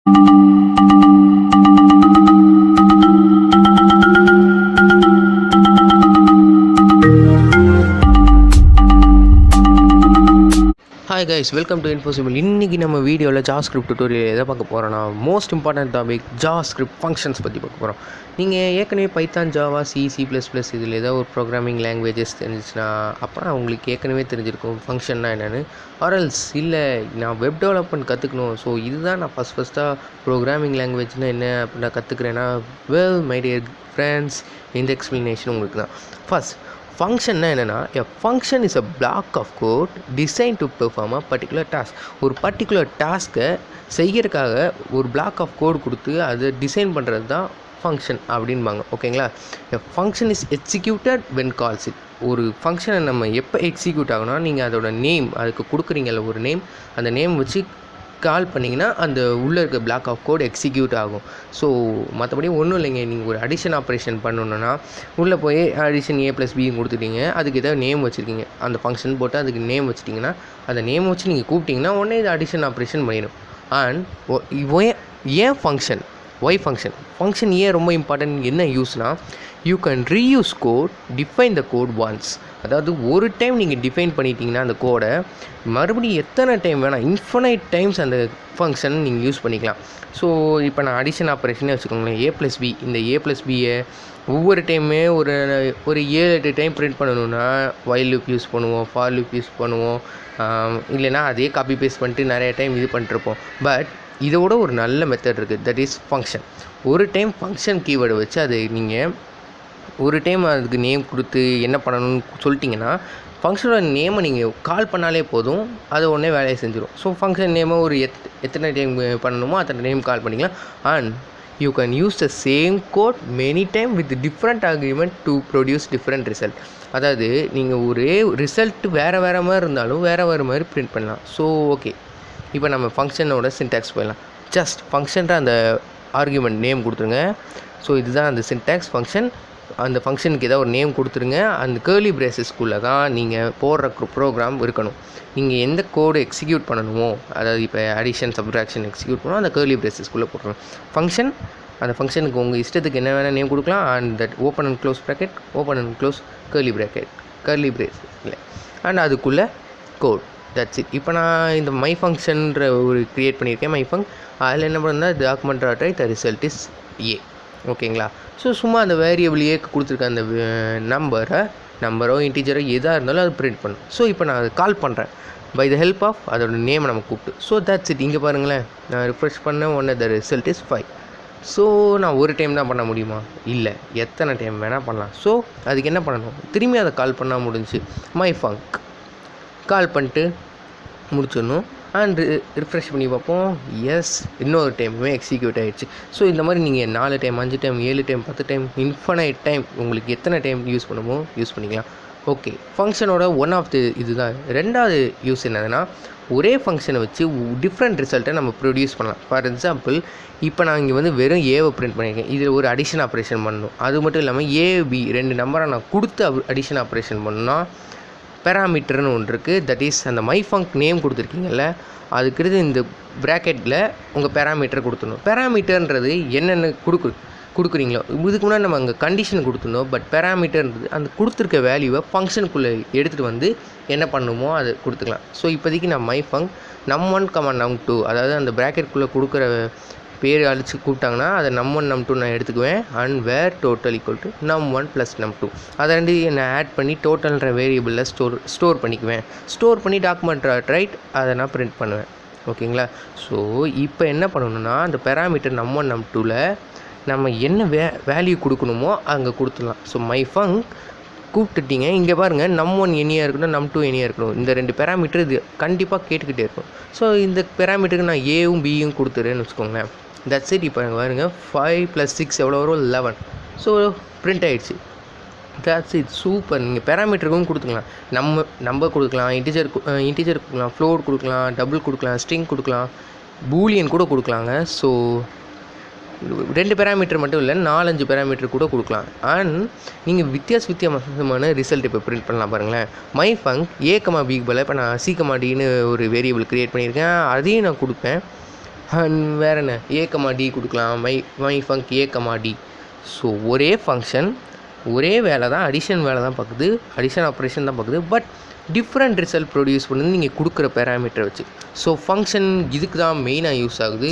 Hi guys, welcome to Infosible. இன்றைக்கி நம்ம வீடியோவில் JavaScript டியூட்டோரியல் எதை பார்க்க போகிறோன்னா, most important topic JavaScript functions பற்றி பார்க்க போகிறோம். நீங்கள் ஏற்கனவே பைத்தான், ஜாவா, C++ இதில் ஏதோ ஒரு ப்ரோக்ராமிங் லாங்குவேஜஸ் தெரிஞ்சிச்சுன்னா அப்போனா உங்களுக்கு ஏற்கனவே தெரிஞ்சிருக்கும் ஃபங்க்ஷன்னா என்னென்னு. ஆர்எல்ஸ் இல்லை நான் வெப் டெவலப்மெண்ட் கற்றுக்கணும், ஸோ இதுதான் நான் ஃபஸ்ட்டாக ப்ரோக்ராமிங் லாங்குவேஜ்னால் என்ன அப்படின்னு கற்றுக்குறேன்னா, வெல் மை டியர் ஃப்ரெண்ட்ஸ், இந்த எக்ஸ்ப்ளனேஷன் உங்களுக்கு தான். ஃபர்ஸ்ட், ஃபங்க்ஷன்னா என்னென்னா, a function is a block of code design to perform a particular task. ஒரு பர்டிகுலர் டாஸ்க்கை செய்யறதுக்காக ஒரு பிளாக் ஆஃப் கோட் கொடுத்து அதை டிசைன் பண்ணுறது தான் ஃபங்க்ஷன் அப்படின்பாங்க. ஓகேங்களா? எ function is executed when calls it. ஒரு ஃபங்க்ஷனை நம்ம எப்போ எக்ஸிக்யூட் ஆகுனா, நீங்கள் அதோட நேம் அதுக்கு கொடுக்குறீங்கல்ல ஒரு நேம், அந்த நேம் வச்சு கால் பண்ணிங்கன்னா அந்த உள்ளே இருக்க பிளாக் ஆஃப் கோட் எக்ஸிக்யூட் ஆகும். ஸோ மற்றபடி ஒன்றும் இல்லைங்க. நீங்கள் ஒரு அடிஷன் ஆப்ரேஷன் பண்ணணுன்னா உள்ளே போய் அடிஷன் A+B கொடுத்துட்டீங்க, அதுக்கு ஏதாவது நேம் வச்சுருக்கீங்க, அந்த ஃபங்க்ஷன் போட்டு அதுக்கு நேம் வச்சுட்டிங்கன்னா அந்த நேம் வச்சு நீங்கள் கூப்பிட்டிங்கன்னா உடனே இது அடிஷன் ஆப்ரேஷன் பண்ணிடும். அண்ட் ஏன் ஃபங்க்ஷன், ஒய் ஃபங்க்ஷன் ஏன் ரொம்ப இம்பார்ட்டன்ட், என்ன யூஸ்னால், you can reuse code, define the code once. அதாவது ஒரு டைம் நீங்கள் டிஃபைன் பண்ணிட்டீங்கன்னா அந்த கோடை மறுபடியும் எத்தனை டைம் வேணால், இன்ஃபனைட் டைம்ஸ் அந்த ஃபங்க்ஷன் நீங்கள் யூஸ் பண்ணிக்கலாம். ஸோ இப்போ நான் அடிஷன் ஆப்ரேஷனே வச்சுக்கோங்களேன், A+B, இந்த A+Bயை ஒவ்வொரு டைமே ஒரு 7-8 டைம் பிரிண்ட் பண்ணணுன்னா வைல் லூப் யூஸ் பண்ணுவோம், ஃபார் லூப் யூஸ் பண்ணுவோம், இல்லைனா அதே காப்பி பேஸ்ட் பண்ணிட்டு நிறைய டைம் இது பண்ணிட்டுருப்போம். பட் இதோட ஒரு நல்ல மெத்தட் இருக்குது, தட் இஸ் ஃபங்க்ஷன். ஒரு டைம் ஃபங்க்ஷன் கீவேர்டை வச்சு அது நீங்கள் ஒரு டைம் அதுக்கு நேம் கொடுத்து என்ன பண்ணணும்னு சொல்லிட்டிங்கன்னா, ஃபங்க்ஷனோட நேமை நீங்கள் கால் பண்ணாலே போதும், அது உடனே வேலையை செஞ்சிடும். ஸோ ஃபங்க்ஷன் நேமை ஒரு எத்தனை டைம் பண்ணணுமோ அத்தனை டைம் கால் பண்ணிக்கலாம். And you can use the same code many time with different argument to produce different result. அதாவது நீங்கள் ஒரே ரிசல்ட் வேறு மாதிரி இருந்தாலும் வேறு மாதிரி பிரிண்ட் பண்ணலாம். ஸோ ஓகே, இப்போ நம்ம ஃபங்க்ஷனோட சின்டாக்ஸ் போயிடலாம். ஜஸ்ட் ஃபங்க்ஷன்ற அந்த ஆர்குமெண்ட் நேம் கொடுத்துருங்க. ஸோ இதுதான் அந்த சின்டாக்ஸ் ஃபங்க்ஷன். அந்த ஃபங்க்ஷனுக்கு ஏதாவது ஒரு நேம் கொடுத்துருங்க. அந்த கேர்லி பிரேசஸ்க்குள்ளே தான் நீங்கள் போடுற ப்ரோக்ராம் இருக்கணும். நீங்கள் எந்த கோடு எக்ஸிக்யூட் பண்ணணுமோ, அதாவது இப்போ அடிஷன், சப்ட்ராக்ஷன் எக்ஸிக்யூட் பண்ணணும், அந்த கேர்லி பிரேசஸ்க்குள்ளே போட்டுருங்க ஃபங்க்ஷன். அந்த ஃபங்க்ஷனுக்கு உங்கள் இஷ்டத்துக்கு என்ன வேணால் நேம் கொடுக்கலாம். And that open and close bracket, open and close curly braces இல்லை, அண்ட் அதுக்குள்ளே கோட். That's it. இப்போ நான் இந்த மை ஃபங்க்ஷன்ற ஒரு க்ரியேட் பண்ணியிருக்கேன், மை ஃபங்க். அதில் என்ன பண்ணுறதுனா, document dot write the result is a. ஓகேங்களா? ஸோ சும்மா அந்த வேரியபிள் ஏக்கு கொடுத்துருக்க அந்த நம்பரோ இன்டீஜரோ எதாக இருந்தாலும் அது பிரிண்ட் பண்ணும். ஸோ இப்போ நான் அதை கால் பண்ணுறேன் பை த ஹெல்ப் ஆஃப் அதோட நேமை நம்ம கூப்பிட்டு. So that's it. இங்கே பாருங்களேன், நான் ரிஃப்ரெஷ் பண்ண உடனே த ரிசல்ட் இஸ் 5. ஸோ நான் ஒரு டைம் தான் பண்ண முடியுமா? இல்லை, எத்தனை டைம் வேணால் பண்ணலாம். ஸோ அதுக்கு என்ன பண்ணணும், திரும்பி அதை கால் பண்ணால் முடிஞ்சு மை ஃபங்க் கால் பண்ணிட்டு முடிச்சிடணும். அண்ட் ரிஃப்ரெஷ் பண்ணி பார்ப்போம், எஸ், இன்னொரு டைமுமே எக்ஸிக்யூட் ஆகிடுச்சு. ஸோ இந்த மாதிரி நீங்கள் 4 time, 5 time, 7 time, 10 time, infinite time உங்களுக்கு எத்தனை டைம் யூஸ் பண்ணுமோ யூஸ் பண்ணிக்கலாம். ஓகே, ஃபங்க்ஷனோட ஒன் ஆஃப் தி இதுதான். ரெண்டாவது யூஸ் என்னதுன்னா, ஒரே ஃபங்க்ஷனை வச்சு டிஃப்ரெண்ட் ரிசல்ட்டை நம்ம ப்ரொடியூஸ் பண்ணலாம். ஃபார் எக்ஸாம்பிள், இப்போ நான் இங்கே வெறும் ஏவை பிரிண்ட் பண்ணியிருக்கேன், இதில் ஒரு அடிஷன் ஆப்ரேஷன் பண்ணணும். அது மட்டும் இல்லாமல் AB 2 நம்பரை நான் கொடுத்து அடிஷன் ஆப்ரேஷன் பண்ணால் பேராமீட்டர்னு ஒன்று இருக்குது. தட் இஸ் அந்த மை ஃபங்க் நேம் கொடுத்துருக்கீங்கல்ல, அதுக்கு இந்த ப்ராக்கெட்டில் உங்கள் பேராமீட்டர் கொடுத்துடணும். பேராமீட்டர்ன்றது என்னென்ன கொடுக்குறீங்களோ, இதுக்கு முன்னாடி நம்ம அங்கே கண்டிஷன் கொடுத்துருந்தோம். பட் பேராமீட்டர்ன்றது அந்த கொடுத்துருக்க வேல்யூவை ஃபங்க்ஷனுக்குள்ளே எடுத்துகிட்டு என்ன பண்ணணுமோ அதை கொடுத்துக்கலாம். ஸோ இப்போதைக்கு நான் மை ஃபங்க் num1, num2, அதாவது அந்த ப்ராக்கெட்டுக்குள்ளே கொடுக்குற பேர் அழிச்சு கூப்பிட்டாங்கன்னா அதை num1, num2 நான் எடுத்துக்குவேன். And where total equal to num1 + num2, அதை ரெண்டு நான் ஆட் பண்ணி டோட்டல்ன்ற வேரியபிளில் ஸ்டோர் பண்ணிக்குவேன். ஸ்டோர் பண்ணி டாக்குமெண்ட் ரைட் அதை நான் பிரிண்ட் பண்ணுவேன். ஓகேங்களா? ஸோ இப்போ என்ன பண்ணணுன்னா, அந்த பேராமீட்டர் num1, num2ல் நம்ம என்ன வேல்யூ கொடுக்கணுமோ அங்கே கொடுத்துடலாம். ஸோ மை ஃபங்க் கூப்பிட்டுட்டீங்க, இங்கே பாருங்கள், num1 எனியாக இருக்கணும், num2 எனியாக இருக்கணும். இந்த 2 பேராமீட்டர் இது கண்டிப்பாக கேட்டுக்கிட்டே இருக்கும். ஸோ இந்த பேராமீட்டருக்கு நான் ஏவும் பியும் கொடுத்துறேன்னு வச்சுக்கோங்களேன். That's it. இப்போ பாருங்கள், 5 + 6 எவ்வளோ வரும்? 11. ஸோ பிரிண்ட் ஆகிடுச்சு. That's it. சூப்பர். நீங்கள் பேராமீட்டருக்கும் கொடுத்துக்கலாம், நம்பர் கொடுக்கலாம், இன்டிஜர் கொடுக்கலாம், ஃப்ளோட் கொடுக்கலாம், டபுள் கொடுக்கலாம், ஸ்ட்ரிங் கொடுக்கலாம், பூலியன் கூட கொடுக்கலாங்க. ஸோ 2 பேராமீட்டர் மட்டும் இல்லை, 4-5 பேராமீட்டர் கூட கொடுக்கலாம். அண்ட் நீங்கள் வித்தியாசமான ரிசல்ட் இப்போ பிரிண்ட் பண்ணலாம். பாருங்களேன், மை ஃபங்க் A, B பதிலாக இப்போ நான் C, Dன்னு ஒரு வேரியபிள் க்ரியேட் பண்ணியிருக்கேன், அதையும் நான் கொடுப்பேன். வேறு என்ன டி கொடுக்கலாம், மை ஃபங்க் டி. ஸோ ஒரே ஃபங்க்ஷன் ஒரே வேலை தான், அடிஷன் வேலை தான் பார்க்குது, அடிஷன் ஆப்ரேஷன் தான் பார்க்குது, பட் டிஃப்ரெண்ட் ரிசல்ட் ப்ரொடியூஸ் பண்ணுது நீங்கள் கொடுக்குற பேராமீட்டரை வச்சு. ஸோ ஃபங்க்ஷன் இதுக்கு தான் மெயினாக யூஸ் ஆகுது.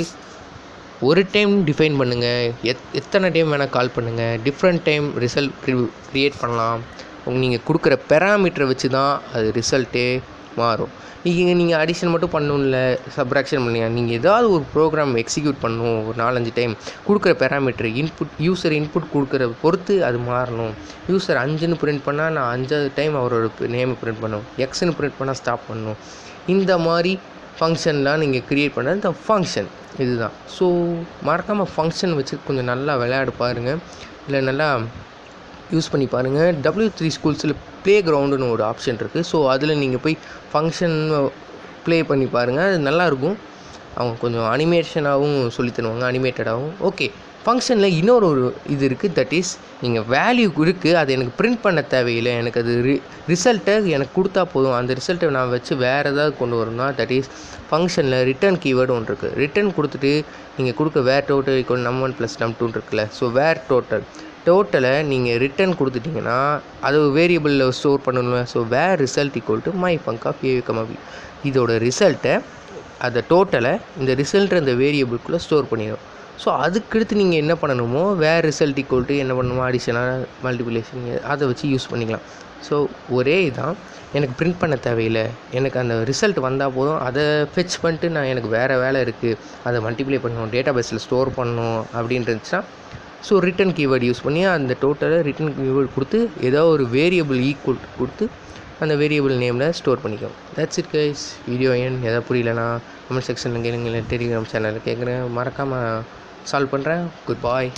ஒரு டைம் டிஃபைன் பண்ணுங்கள், எத்தனை டைம் வேணால் கால் பண்ணுங்கள், டிஃப்ரெண்ட் டைம் ரிசல்ட் க்ரியேட் பண்ணலாம். நீங்கள் கொடுக்குற பேராமீட்டரை வச்சு தான் அது ரிசல்ட்டே மாறும். நீங்கள் அடிஷன் மட்டும் பண்ணணும்ல, சப்ராக்ஷன் பண்ணியா, நீங்கள் ஏதாவது ஒரு ப்ரோக்ராம் எக்ஸிக்யூட் பண்ணணும் ஒரு 4-5 டைம், கொடுக்குற பேராமீட்டர் யூசர் இன்புட் கொடுக்குற பொறுத்து அது மாறணும். யூசர் 5ன்னு பிரிண்ட் பண்ணால் நான் 5வது டைம் அவரோட நேமை பிரிண்ட் பண்ணணும், எக்ஸ்ன்னு பிரிண்ட் பண்ணால் ஸ்டாப் பண்ணணும். இந்த மாதிரி ஃபங்க்ஷன்லாம் நீங்கள் க்ரியேட் பண்ணுறது இந்த ஃபங்க்ஷன் இதுதான். ஸோ மறக்காமல் ஃபங்க்ஷன் வச்சு கொஞ்சம் நல்லா விளையாடு பாருங்கள், இல்லை நல்லா யூஸ் பண்ணி பாருங்கள். W3 ஸ்கூல்ஸில் ப்ளே கிரவுண்டுன்னு ஒரு ஆப்ஷன் இருக்குது. ஸோ அதில் நீங்கள் போய் ஃபங்க்ஷன் ப்ளே பண்ணி பாருங்கள், அது நல்லாயிருக்கும். அவங்க கொஞ்சம் அனிமேஷனாகவும் சொல்லி தருவாங்க, அனிமேட்டடாகவும். ஓகே, ஃபங்க்ஷனில் இன்னொரு இது இருக்குது, தட் இஸ் நீங்கள் வேல்யூ இருக்குது, அது எனக்கு பிரிண்ட் பண்ண தேவையில்லை, எனக்கு அது ரிசல்ட்டை எனக்கு கொடுத்தா போதும். அந்த ரிசல்ட்டை நான் வச்சு வேறு ஏதாவது கொண்டு வரணும்னா, தட் இஸ் ஃபங்க்ஷனில் ரிட்டர்ன் கீவேர்டு ஒன்று இருக்குது. ரிட்டர்ன் கொடுத்துட்டு நீங்கள் கொடுக்க வேர் டோட்டல் ஈக்குவல் num1 + num2 இருக்குல்ல. ஸோ வேர் டோட்டலை நீங்கள் ரிட்டர்ன் கொடுத்துட்டிங்கன்னா அது வேரியபிளில் ஸ்டோர் பண்ணணும். So where result equal to my func of a, b. இதோட ரிசல்ட்டை அந்த டோட்டலை இந்த ரிசல்ட் இந்த வேரியபிள்குள்ளே ஸ்டோர் பண்ணிடும். ஸோ அதுக்கடுத்து நீங்கள் என்ன பண்ணணுமோ, வேர் ரிசல்ட் ஈக்குவல் டு என்ன பண்ணணுமோ, அடிஷனாக மல்டிப்ளிகேஷன் அதை வச்சு யூஸ் பண்ணிக்கலாம். ஸோ ஒரே இதான், எனக்கு பிரிண்ட் பண்ண தேவையில்லை, எனக்கு அந்த ரிசல்ட் வந்தால் போதும். அதை ஃபெச் பண்ணிட்டு நான் எனக்கு வேறு வேலை இருக்குது, அதை மல்டிப்ளை பண்ணணும், டேட்டா பேஸில் ஸ்டோர் பண்ணணும் அப்படின்னு இருந்துச்சுன்னா, ஸோ ரிட்டன் கீவேர்டு யூஸ் பண்ணி அந்த டோட்டலை ரிட்டன் கீவேர்டு கொடுத்து ஏதோ ஒரு வேரியபிள் ஈக்குவல் கொடுத்து அந்த வேரியபிள் நேமில் ஸ்டோர் பண்ணிக்கோம். That's it guys. வீடியோ எதாவது புரியலனா கமெண்ட் செக்ஷனில் கேளுங்க, டெலிகிராம் சேனலில் கேட்குறேன், மறக்காமல் சால்வ் பண்ணுறேன். குட் பாய்.